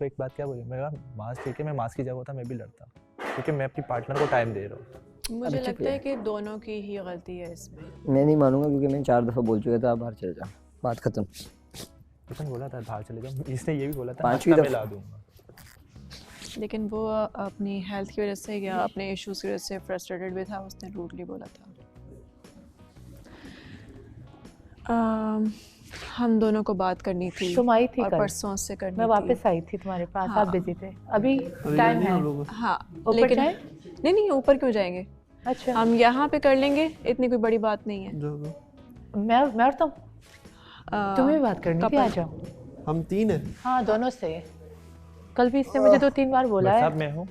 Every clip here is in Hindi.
तो एक बात क्या बोली, मेरा मास ठीक है, मैं मास की जगह होता मैं भी लड़ता, क्योंकि मैं अपनी पार्टनर को टाइम दे रहा हूँ। मुझे लगता है कि दोनों की ही गलती है इसमें। मैं नहीं मानूंगा क्योंकि मैं 4 दफ़ा बोल चुका था आप बाहर चले जाओ, बात खत्म। किशन बोला था बाहर चले जाओ, इसने ये भी बोला था 5वीं नाश्ता दफ़ा मैं ला दूंगा। लेकिन वो अपनी हेल्थ की वजह से या अपने इश्यूज की वजह से फ्रस्ट्रेटेड भी था, उसने रूडली बोला था। हम दोनों को बात करनी थी, तुम आई थी और कल, परसों से करनी मैं थी। वापस आई थी तुम्हारे पास, हाँ। आप बिजी थे। अभी टाइम है, हाँ ऊपर लेकिन जाएं? नहीं ऊपर क्यों जाएंगे, अच्छा हम यहाँ पे कर लेंगे, इतनी कोई बड़ी बात नहीं है। मैं और तुम्हें भी बात करनी थी, आ जाओ। हम 3 हैं। हाँ दोनों से, कल भी इसने मुझे 2-3 बार बोला है। सब मैं हूँ,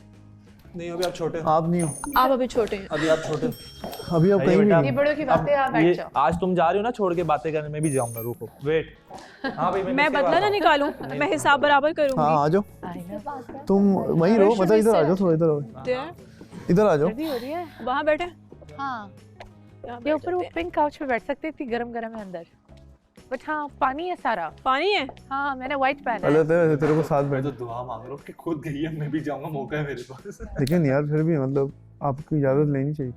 नहीं अभी आप छोटे हो। आप नहीं हो, आप अभी छोटे हैं। अभी आप छोटे हो। अभी आप कहीं भी ये नहीं। बड़ों की बातें, आप बैठ जाओ। आज तुम जा रहे हो ना छोड़ के बातें करने, मैं भी जाऊंगा, रुको वेट। हाँ भाई मैं बदला ना निकालूं, मैं हिसाब बराबर करूंगी। हाँ आ जाओ, आई ना, तुम वहीं रहो, मतलब इधर आ जाओ, थोड़ा इधर आओ, इधर आ जाओ। सर्दी हो रही है। वहाँ बैठे, हाँ यहाँ ये बैठ ऊपर वो जाते हैं। पिंक काउच पे बैठ सकती थी, गरम गरम है अंदर, बट हाँ पानी है सारा। पानी है। हाँ मैंने व्हाइट पहना है। गलत है वैसे, तेरे को साथ मैं बैठ। तो दुआ मांग रहा हूँ कि खुद गई है, मैं भी जाऊंगा, मौका है मेरे पास। लेकिन यार फिर भी मतलब आपको इजाजत लेनी चाहिए।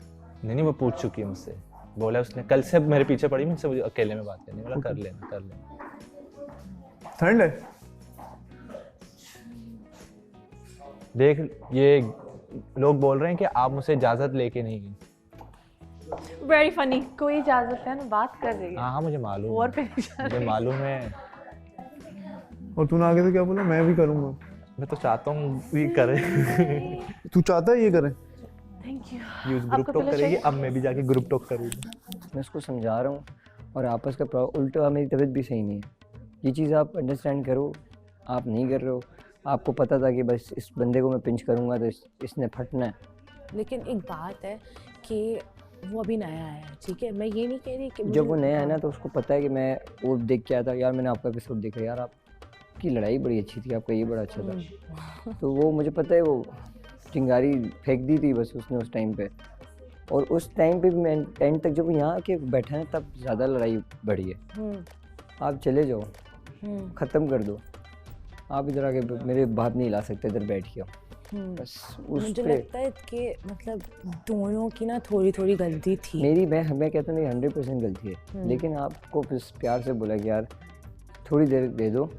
नहीं वो पूछ चुकी है मुझसे, बोला उसने कल से मेरे पीछे पड़ी मुझसे, मुझे अकेले में बात करनी, बोला कर लेना। ठंड है, देख ये लोग बोल रहे हैं कि आप मुझसे इजाजत लेके नहीं गई। Very funny. कोई इजाजत है ना, बात कर रही है। हाँ मुझे मालूम और है, पे नहीं जा मुझे रही। मालूम है, और तूने आगे से क्या बोला, मैं भी करूँगा। मैं तो चाहता हूँ ये करे। तू चाहता है ये करे? Thank you. Use group talk करेगी, अब मैं भी जाके ग्रुप टॉक करूँगा। मैं उसको समझा रहा हूँ और आपस का उल्टा मेरी तबीयत भी सही नहीं है, ये चीज़ आप अंडरस्टैंड करो, आप नहीं कर रहे हो। आपको पता था कि बस इस बंदे को मैं पिंच करूँगा तो इसने फटना है। लेकिन एक बात है कि वो अभी नया है, ठीक है, मैं ये नहीं कह रही कि जब वो नया है ना तो उसको पता है कि मैं वो देख के आया था, यार मैंने आपका एपिसोड देखा, यार आपकी लड़ाई बड़ी अच्छी थी, आपका ये बड़ा अच्छा था। तो वो मुझे पता है वो चिंगारी फेंक दी थी बस उसने उस टाइम पे, और उस टाइम पे भी मैं एंड तक जब यहाँ आके बैठा है तब ज़्यादा लड़ाई बढ़ी है। आप चले जाओ, ख़त्म कर दो, आप इधर आके मेरे बात नहीं ला सकते, इधर बैठ के बस उस मुझे पे लगता है कि मतलब दोनों की ना थोड़ी थोड़ी गलती थी। मेरी मैं कहता हूँ मेरी 100% गलती है, लेकिन आपको फिर प्यार से बोला कि यार थोड़ी देर दे दो,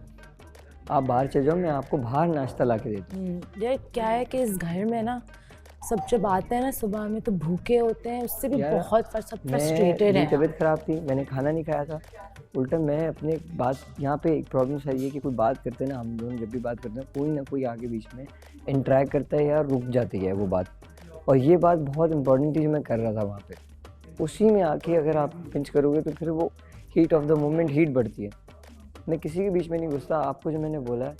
आप बाहर चले जाओ, मैं आपको बाहर नाश्ता ला के देता हूँ। यार क्या है कि इस घर में ना सब जब आते हैं ना सुबह में तो भूखे होते हैं, उससे भी यार, बहुत सब फ्रस्ट्रेटेड मेरी हैं। तबीयत ख़राब थी, मैंने खाना नहीं खाया था, उल्टा मैं अपने बात यहाँ पे एक प्रॉब्लम है ये कि कोई बात करते हैं ना, हम दोनों जब भी बात करते हैं कोई ना कोई आगे बीच में इंटरेक्ट करता है या रुक जाती है वो बात, और ये बात बहुत इंपॉर्टेंट थी जो मैं कर रहा था वहाँ पे। उसी में आके अगर आप पिंच करोगे तो फिर वो heat of the moment heat बढ़ती है। मैं किसी के बीच में नहीं घुसता, आपको जो मैंने बोला है,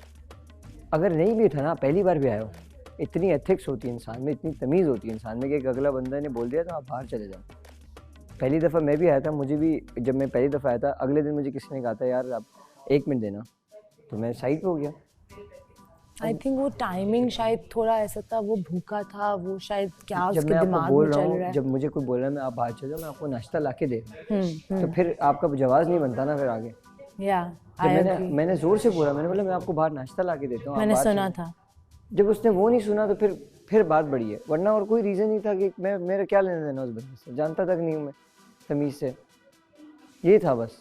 अगर नहीं भी था ना, पहली बार भी आया हो, इतनी एथिक्स होती है इंसान में, इतनी तमीज़ होती है इंसान में कि एक अगला बंदा ने बोल दिया तो आप बाहर चले जाओ। पहली दफ़ा मैं भी आया था, मुझे भी जब मैं पहली दफ़ा आया था अगले दिन मुझे किसी ने कहा था यार आप 1 मिनट देना, तो मैं साइड पे हो गया। आई थिंक वो टाइमिंग शायद थोड़ा ऐसा था, वो भूखा था, वो शायद क्या जब उसके मैं आपको दिमाग बोल में रहा चल हूँ, रहा है। जब मुझे कोई बोल रहा है मैं आप बाहर चले जाओ, मैं आपको नाश्ता ला के दे रहा हूँ, तो फिर आपका जवाब नहीं बनता ना फिर आगे। या जब मैंने ज़ोर से बोला, मैंने बोला मैं आपको बाहर नाश्ता ला के देता हूँ, मैंने सुना था। जब उसने वो नहीं सुना तो फिर बात बढ़ी है, वरना और कोई रीज़न नहीं था कि मैं मेरा क्या लेना देना उस बंदे से, जानता तक नहीं हूँ मैं तमीज़ से, ये था बस।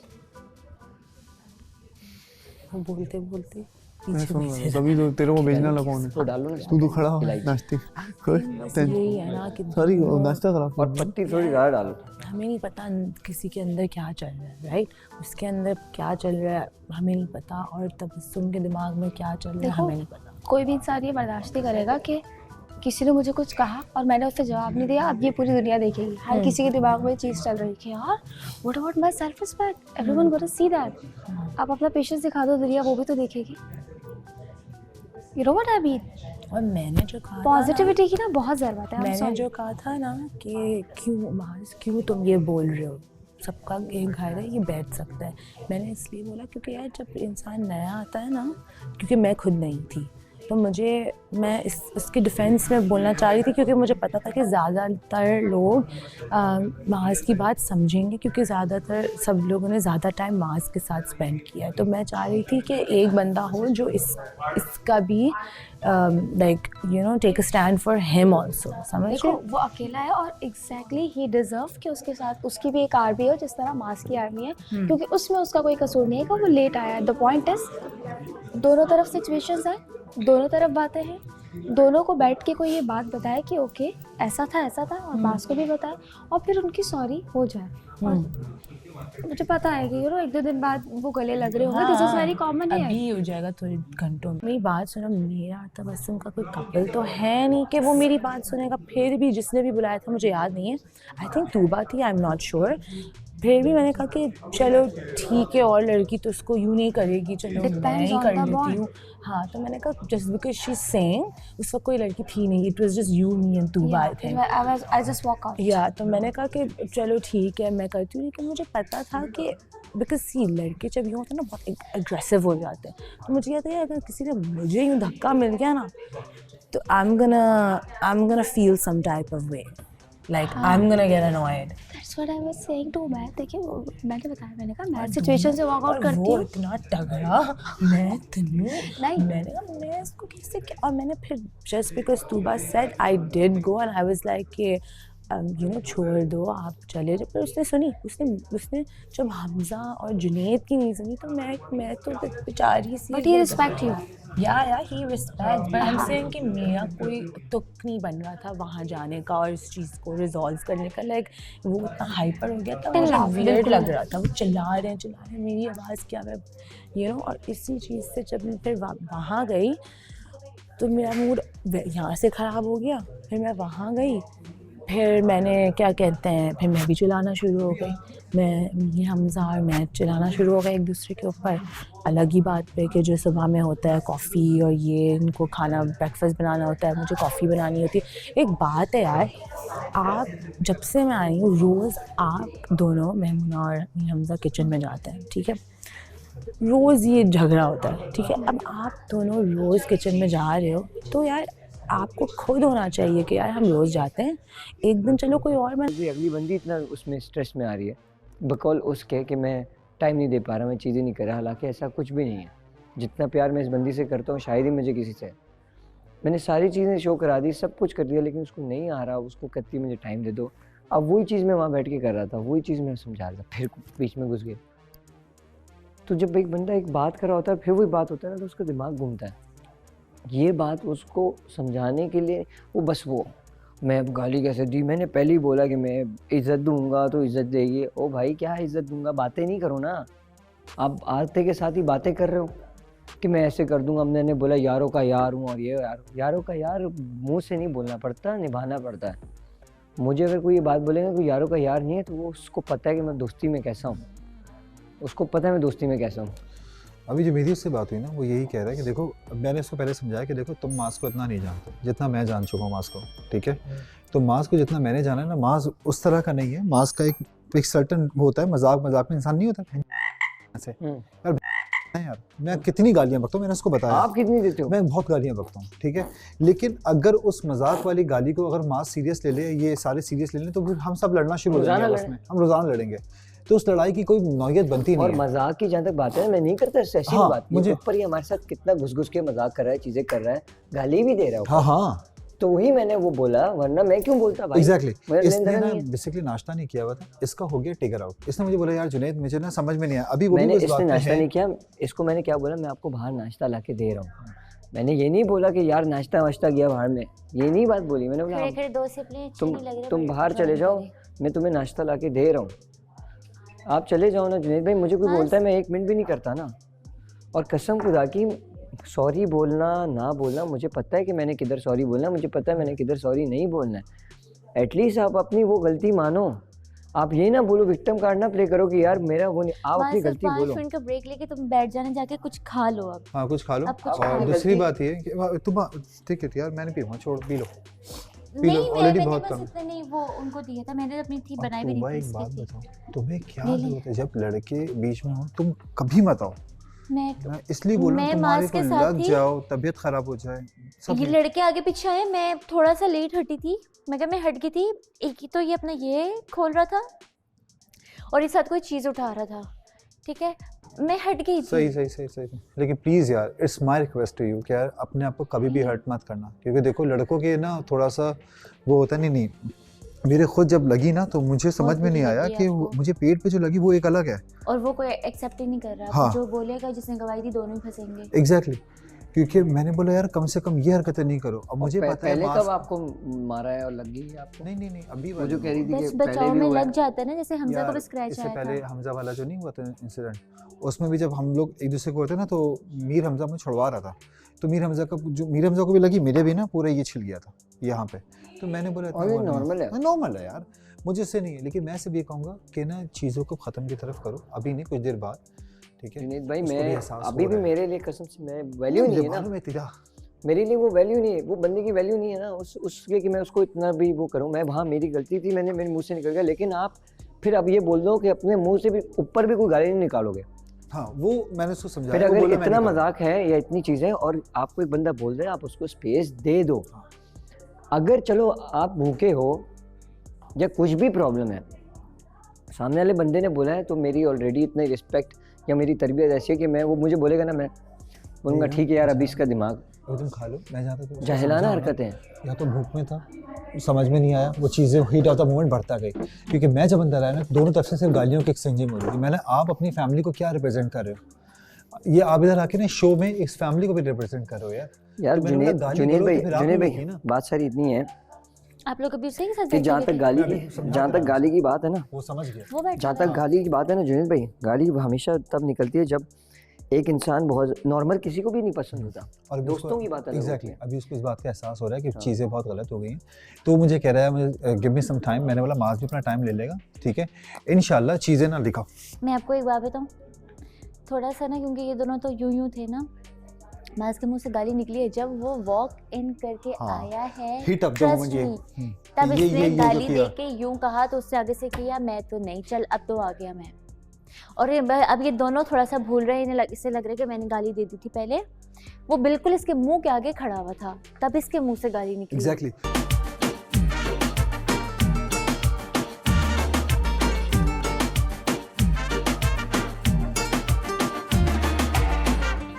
वो बोलते बोलते मैं सुन रहा हूँ, तभी तो तेरे को भेजना लगा कौन तो है, डालो ना तू तो खड़ा हो नाश्ते कोई यही है ना कि सॉरी नाश्ता खराब और पत्ती थोड़ी ज़्यादा डालो। हमें नहीं पता किसी के अंदर क्या चल रहा है, राइट, उसके अंदर क्या चल रहा है हमें नहीं पता, और तबस्सुम के दिमाग में क्या चल रहा है हमें नहीं पता। कोई भी इंसान ये बर्दाश्त नहीं करेगा कि किसी ने मुझे कुछ कहा और मैंने उससे जवाब नहीं दिया, अब ये पूरी दुनिया देखेगी, हर किसी के दिमाग में चीज़ चल रही है यार what about my self respect, everyone gonna see that. आप अपना पेशेंस दिखा दो, दुनिया वो भी तो देखेगी। You know what I mean. और मैंने जो कहा पॉजिटिविटी की ना बहुत ज़रूरत है। मैंने जो कहा था ना कि क्यों तुम ये बोल रहे हो, सबका एक घर है, ये बैठ सकता है। मैंने इसलिए बोला क्योंकि यार जब इंसान नया आता है ना, क्योंकि मैं खुद नहीं थी, तो मैं इसके डिफेंस में बोलना चाह रही थी, क्योंकि मुझे पता था कि ज़्यादातर लोग मास की बात समझेंगे, क्योंकि ज़्यादातर सब लोगों ने ज़्यादा टाइम मास के साथ स्पेंड किया है। तो मैं चाह रही थी कि एक बंदा हो जो इसका भी like you know take a stand for him also. समझ देखो वो अकेला है और एग्जैक्टली ही डिजर्व कि उसके साथ उसकी भी एक आर्मी हो जिस तरह मास की आर्मी है, क्योंकि उसमें उसका कोई कसूर नहीं है कि वो लेट आया है। द पॉइंट इज दोनों तरफ सिचुएशंस है, दोनों तरफ बातें हैं, दोनों को बैठ के कोई ये बात बताए कि ओके ऐसा था और मास को भी बताए और फिर उनकी सॉरी हो जाए। और मुझे पता है कि एक दो दिन बाद वो गले लग रहे होंगे, दिस इज वेरी कॉमन है। अभी हो जाएगा थोड़े घंटों में। मेरी बात सुनो, मेरा तबस्सुम का कोई कपल तो है नहीं कि वो मेरी बात सुनेगा। फिर भी जिसने भी बुलाया था मुझे याद नहीं है, आई थिंक तूबा थी, आई एम नॉट श्योर। फिर भी मैंने कहा कि चलो ठीक है, और लड़की तो उसको यूँ नहीं करेगी, चलो मैं ही कर लेती हूँ। हाँ, तो मैंने कहा जस्ट बिकॉज शी सेइंग, उस वक्त कोई लड़की थी नहीं, it was just you me and Tuba I think. I just walk out. या तो मैंने कहा कि चलो ठीक है मैं करती हूँ, लेकिन मुझे पता था कि बिकॉज सी लड़के जब यूँ होते हैं ना बहुत एग्रेसिव हो जाते हैं। तो मुझे कहता है अगर किसी ने मुझे यूँ धक्का मिल गया ना तो I am gonna feel some type of way, like I am gonna get annoyed. That's what I was saying to मैं। देखिए मैंने बताया, मैंने कहा मैं सिचुएशन से वॉक आउट करती हूँ। वो इतना तगड़ा मैं तन्नू नहीं। मैंने कहा मैं इसको कैसे क्या, और मैंने फिर just because Tooba said I did go and I was like कि यू नो छोड़ दो आप चले जाओ। पर उसने सुनी, उसने जब हमजा और जुनैद की नहीं सुनी तो मैं तो बेचारी सी। But he respect you. Yeah he respect, but I am saying कि मेरा कोई तुक नहीं बन रहा था वहाँ जाने का और इस चीज़ को रिजॉल्व करने का। लाइक वो इतना हाइपर हो गया था, मुझे वियर्ड लग रहा था। वो चिल्ला रहे हैं मेरी आवाज़ क्या है यू नो। और इसी चीज़ से जब मैं फिर वहाँ गई तो मेरा मूड यहाँ से ख़राब हो गया। फिर मैं वहाँ गई, फिर मैंने क्या कहते हैं, फिर मैं भी चिल्लाना शुरू हो गई। ये हमजा और मैं चिल्लाना शुरू हो गए एक दूसरे के ऊपर, अलग ही बात पे कि जो सुबह में होता है कॉफ़ी और ये इनको खाना ब्रेकफास्ट बनाना होता है, मुझे कॉफ़ी बनानी होती है। एक बात है यार, आप जब से मैं आई हूँ रोज़ आप दोनों मेहमुना और हमजा किचन में जाते हैं, ठीक है, रोज़ ये झगड़ा होता है, ठीक है। अब आप दोनों रोज़ किचन में जा रहे हो तो यार आपको खुद होना चाहिए कि यार हम रोज़ जाते हैं, एक दिन चलो कोई और अगली बंदी इतना उसमें स्ट्रेस में आ रही है बकौल उसके कि मैं टाइम नहीं दे पा रहा, मैं चीज़ें नहीं कर रहा। हालांकि ऐसा कुछ भी नहीं है। जितना प्यार मैं इस बंदी से करता हूँ शायद ही मुझे किसी से। मैंने सारी चीज़ें शो करा दी, सब कुछ कर दिया, लेकिन उसको नहीं आ रहा। उसको कहती मुझे टाइम दे दो। अब वही चीज़ मैं वहाँ बैठ के कर रहा था, वही चीज़ मैं समझा रहा था, फिर बीच में घुस गया। तो जब एक बंदा एक बात कर रहा होता है फिर वही बात होता है ना, तो उसका दिमाग घूमता है। ये बात उसको समझाने के लिए वो बस वो मैं अब गाली कैसे दी, मैंने पहले ही बोला कि मैं इज़्ज़त दूंगा तो इज़्ज़त देगी। ओ भाई क्या इज़्ज़त दूंगा, बातें नहीं करो ना। आप आते के साथ ही बातें कर रहे हो कि मैं ऐसे कर दूंगा। मैंने बोला यारों का यार हूँ और ये यारों का यार मुंह से नहीं बोलना पड़ता, निभाना पड़ता है। मुझे अगर कोई ये बात बोलेगा कि यारों का यार नहीं है तो वो उसको पता है कि मैं दोस्ती में कैसा हूँ, उसको पता है मैं दोस्ती में कैसा हूँ। अभी जो मेरी उससे बात हुई ना वो यही कह रहा है कि देखो मैंने उसको पहले समझाया कि देखो तुम मास को इतना नहीं जानते जितना मैं जान चुका हूँ मास को, ठीक है। तो मास को जितना मैंने जाना है ना, मास उस तरह का नहीं है। मास का एक सर्टन होता है, मजाक में इंसान नहीं होता ऐसे यार। मैं कितनी गालियाँ बकता हूँ, मैंने उसको बताया। आप कितनी देते हो? मैं बहुत गालियाँ बकता हूँ, ठीक है। लेकिन अगर उस मजाक वाली गाली को अगर मास सीरियस ले ले, ये सारे सीरियस ले लें, तो फिर हम सब लड़ना शुरू हो जाएंगे आपस में। हम रोजाना लड़ेंगे, तो उस लड़ाई की कोई नौयत बनती नहीं और है। मजाक की जहाँ तक बात है मैं नहीं करता ऐसी हाँ, बात। मुझे ऊपर ही हमारे साथ कितना घुस के मजाक कर रहा है, चीजें कर रहा है, गाली भी दे रहा है। हाँ हाँ, तो वही मैंने वो बोला, वरना मैं क्यों बोलता भाई। एग्जैक्टली। इसने ना बेसिकली नाश्ता नहीं किया हुआ था, इसका हो गया टिगर आउट। इसने मुझे बोला यार जुनैद मुझे ना समझ में नहीं आया अभी। वो मैंने भी इसने नाश्ता नहीं किया, इसको मैंने क्या बोला, मैं आपको बाहर नाश्ता ला के दे रहा हूँ। मैंने ये नहीं बोला कि यार नाश्ता वाश्ता गया बाहर में, ये नहीं बात बोली। मैंने बोला तुम बाहर चले जाओ, मैं तुम्हें नाश्ता ला के दे रहा हूँ, आप चले जाओ ना। जुनैद भाई मुझे कोई बोलता है मैं 1 मिनट भी नहीं करता ना। और कसम खुदा की सॉरी बोलना ना बोलना मुझे पता है कि मैंने किधर सॉरी बोलना, मुझे पता है मैंने किधर सॉरी नहीं बोलना है। एटलीस्ट आप अपनी वो गलती मानो। आप ये ना बोलो विक्टिम कार्ड ना प्ले करो कि यार मेरा वो नहीं, आप अपनी गलती बोलो। 5 मिनट का ब्रेक लेके तुम बैठ जाना, जाके कुछ खा लो। अब हाँ कुछ खा लो। और दूसरी बात ये कि तुम ठीक है यार मैं नहीं पीऊंगा, छोड़ पी लो ऑलरेडी बहुत कम। नहीं वो उनको दिया था मैंने, अपनी थी बनाई भी एक बात बताओ, तुम्हें क्या जरूरत है जब लड़के बीच में हो तुम कभी मत आओ, मैं इसलिए बोल रहा हूँ मैं तुम्हारे मास्क को के साथ लग थी। जाओ, तबीयत खराब हो जाए, सब ये लड़के आगे पीछे आए, मैं थोड़ा सा लेट हटी थी, मैं हट गई थी। एक ही तो ये अपना ये खोल रहा था और इस साथ कोई चीज़ उठा रहा था, ठीक है, मैं हट गई थी। सही। लेकिन प्लीज़ यार, it's my request to you कि यार अपने आप को कभी भी हर्ट मत करना, क्योंकि देखो लड़कों के ना थोड़ा सा वो होता नहीं। मेरे खुद जब लगी ना तो मुझे समझ में नहीं आया कि मुझे पेट पे जो लगी वो एक अलग है, और वो कोई एक्सेप्ट ही नहीं कर रहा। हाँ। जो बोलेगा, जिसने गवाही दी, दोनों ही फंसेंगे। एग्जैक्टली क्योंकि मैंने बोला यार कम से कम ये हरकतें नहीं करो। अब मुझे पता है पहले मास्क- कब आपको मारा है और लग गई है आपको? नहीं अभी वो जो कह रही थी बस कि पहले बचाव भी में हुआ है। लग जाता है ना, जैसे हमजा को यार, भी स्क्रैच इससे आया पहले था। हमजा वाला जो नहीं हुआ था इंसिडेंट, उसमें भी जब हम लोग एक दूसरे को होते ना तो मीर हमजा में छुड़वा रहा था, तो मीर हमजा को भी लगी, मेरे भी ना पूरा ये छिल गया था यहाँ पे। तो मैंने बोला और ये नॉर्मल है यार, मुझे से नहीं है। लेकिन मैं सिर्फ ये कहूँगा कि ना चीज़ों को ख़त्म की तरफ करो, अभी नहीं कुछ देर बाद, ठीक है जुनैद भाई। उसको भी मैं एहसास अभी हो भी रहा है। मेरे लिए कसम से मैं वैल्यू नहीं है ना, मालूम है तेरा, मेरे लिए वो वैल्यू नहीं है, वो बंदे की वैल्यू नहीं है ना उसके कि मैं उसको इतना भी वो करूँ। मैं वहाँ मेरी गलती थी, मैंने मेरे मुंह से निकल गया, लेकिन आप फिर अब ये बोल दो कि अपने मुंह से भी ऊपर भी कोई गाली नहीं निकालोगे। हाँ वो मैंने उसको समझाया। फिर वो अगर बोला मैं इतना नहीं करूँगा। मजाक है या इतनी चीज़ें और आपको एक बंदा बोल रहा है, आप उसको स्पेस दे दो। अगर चलो आप भूखे हो या कुछ भी प्रॉब्लम है, सामने वाले बंदे ने बोला है, तो मेरी ऑलरेडी इतनी रिस्पेक्ट या मेरी तरबियत ऐसी है कि मैं वो मुझे बोलेगा ना, मैं बोलूँगा ठीक है यार अभी इसका दिमाग अभी तुम खा लो, मैं जाता तो जाहिलाना हरकतें हैं। या तो भूख में था, समझ में नहीं आया, वो चीज़ें हीट ऑफ द मोमेंट बढ़ता गई। क्योंकि मैं जब अंदर आया ना, दोनों तरफ से सिर्फ गालियों की एक्सचेंजिंग हो रही थी। मैंने आप अपनी फैमिली को क्या रिप्रेजेंट कर रहे हो? ये आप इधर आके ना शो में इस फैमिली को भी रिप्रेजेंट कर रहे हो यार। तो मैंने बोला, गाली जुनैद करो भाई, तो फिर आप जुनैद भी भाई देखिए ना। बात सारी इतनी है आप लोग अभी उसके साथ कि जहाँ तक गाली की बात है ना, वो समझ गया। वो बैठा जहाँ तक गाली की बात है ना जुनैद भाई, गाली हमेशा तब निकलती है जब एक इंसान बहुत नॉर्मल, किसी को भी नहीं पसंद होता, और दोस्तों की बात अलग होती एग्जैक्टली है। अभी उसको इस बात का एहसास हो रहा है कि चीज़ें बहुत गलत हो गई हैं। तो मुझे कह रहा है मुझे गिव मी सम टाइम। मैंने बोला मास भी अपना टाइम ले लेगा, ठीक है, इंशाल्लाह चीज़ें ना दिखाओ। मैं आपको एक बात बताऊँ, थोड़ा सा ना, क्योंकि ये दोनों तो यूं थे ना, मास के मुंह से गाली निकली है, जब वो वॉक इन करके आया है, हीट अप trust मोमेंट ये me, तब ये इसने जो गाली किया। देके यूं कहा, तो उससे आगे से किया, मैं तो नहीं, चल अब तो आ गया मैं। और अब ये दोनों थोड़ा सा भूल रहे हैं, इससे लग रहा है कि मैंने गाली दे दी थी पहले। वो बिल्कुल इसके मुंह के आगे खड़ा हुआ था, तब इसके मुंह से गाली निकली। एग्जैक्टली